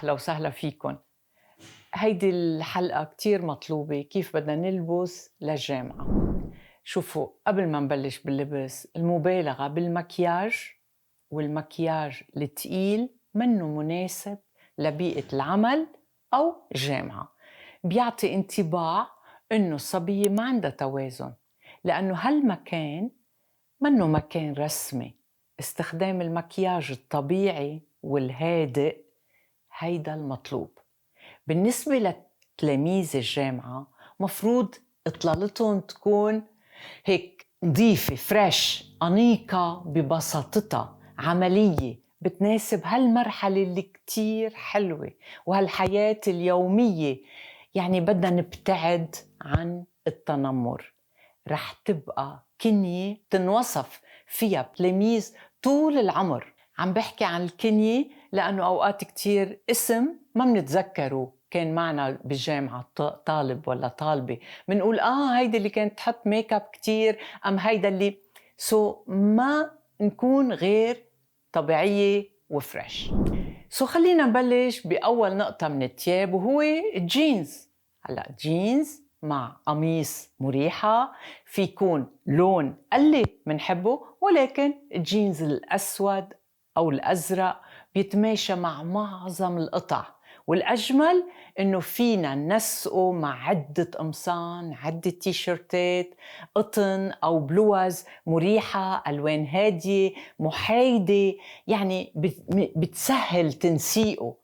أهلا وسهلا فيكن. هيدي الحلقة كتير مطلوبة، كيف بدنا نلبس للجامعة. شوفوا، قبل ما نبلش باللبس، المبالغة بالمكياج والمكياج التقيل منه مناسب لبيئة العمل أو الجامعة. بيعطي انطباع إنه الصبية ما عندها توازن، لأنه هالمكان منه مكان رسمي. استخدام المكياج الطبيعي والهادئ هيدا المطلوب. بالنسبة لتلاميذ الجامعة مفروض إطلالتهم تكون هيك نظيفة، فريش، أنيقة ببساطتها، عملية، بتناسب هالمرحلة اللي كتير حلوة وهالحياة اليومية. يعني بدنا نبتعد عن التنمر. رح تبقى كنية تنوصف فيها تلاميذ طول العمر. عم بحكي عن الكنية لأنه أوقات كتير اسم ما منتذكره كان معنا بالجامعة طالب ولا طالبة، منقول هيدا اللي كانت تحط ميك اب كتير، أم هيدا اللي ما نكون غير طبيعية وفريش. خلينا نبلش بأول نقطة من التياب، وهو الجينز. هلأ جينز مع قميص مريحة، في يكون لون اللي منحبه، ولكن الجينز الأسود أو الأزرق بيتماشى مع معظم القطع، والأجمل إنه فينا ننسقه مع عدة قمصان، عدة تيشيرتات قطن أو بلوز مريحة، ألوان هادية محايدة، يعني بتسهل تنسيقه.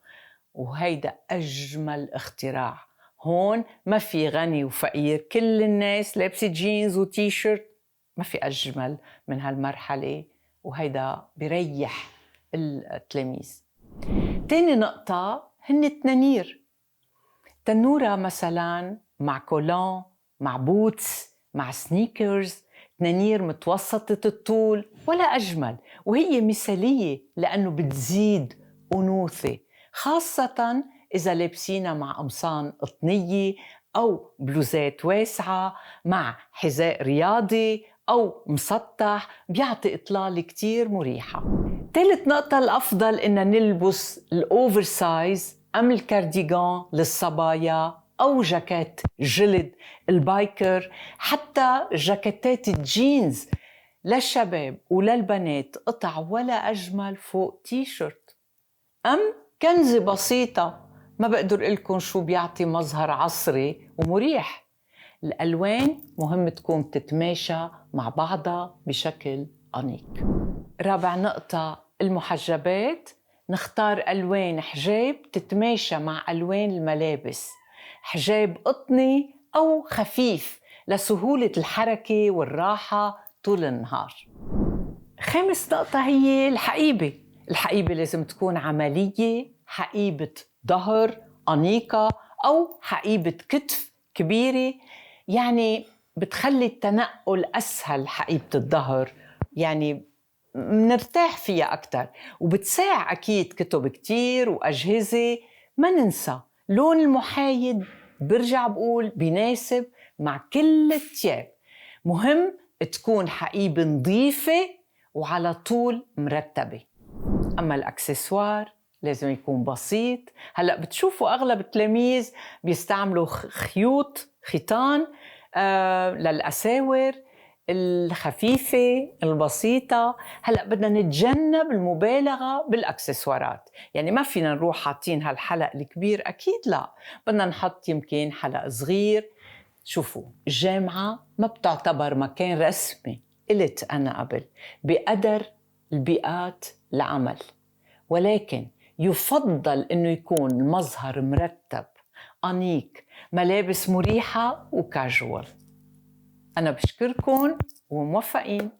وهيدا أجمل اختراع. هون ما في غني وفقير، كل الناس لابسة جينز وتيشيرت، ما في أجمل من هالمرحلة، وهيدا بريح التلاميذ. تاني نقطة هن التنانير. تنورة مثلا مع كولون، مع بوتس، مع سنيكرز، تنانير متوسطة الطول ولا أجمل، وهي مثالية لأنه بتزيد أنوثة، خاصة إذا لابسينها مع قمصان قطنية أو بلوزات واسعة مع حذاء رياضي أو مسطح، بيعطي إطلالة كتير مريحة. ثالث نقطة، الأفضل إن نلبس الأوفر سايز أم الكارديغان للصبايا، أو جاكيت جلد البايكر، حتى جاكيتات الجينز للشباب وللبنات، قطع ولا أجمل فوق تيشيرت. أم كنزة بسيطة، ما بقدر لكم شو بيعطي مظهر عصري ومريح. الألوان مهم تكون تتماشى مع بعضها بشكل أنيق. رابع نقطة، المحجبات. نختار ألوان حجاب تتماشى مع ألوان الملابس، حجاب قطني أو خفيف لسهولة الحركة والراحة طول النهار. خامس نقطة هي الحقيبة. الحقيبة لازم تكون عملية، حقيبة ظهر أنيقة أو حقيبة كتف كبيرة، يعني بتخلي التنقل أسهل. حقيبة الظهر يعني منرتاح فيها أكتر، وبتساع أكيد كتب كتير وأجهزة. ما ننسى لون المحايد، برجع بقول بيناسب مع كل التياب. مهم تكون حقيبة نظيفة وعلى طول مرتبة. أما الأكسسوار لازم يكون بسيط. هلأ بتشوفوا أغلب التلاميذ بيستعملوا خيطان للأساور الخفيفة البسيطة. هلأ بدنا نتجنب المبالغة بالأكسسوارات، يعني ما فينا نروح حاطين هالحلق الكبير، أكيد لا، بدنا نحط يمكن حلق صغير. شوفوا، الجامعة ما بتعتبر مكان رسمي، قلت أنا قبل، بقدر البيئات العمل، ولكن يفضل إنه يكون المظهر مرتب أنيق، ملابس مريحة وكاجوال. أنا بشكركن وموفقين.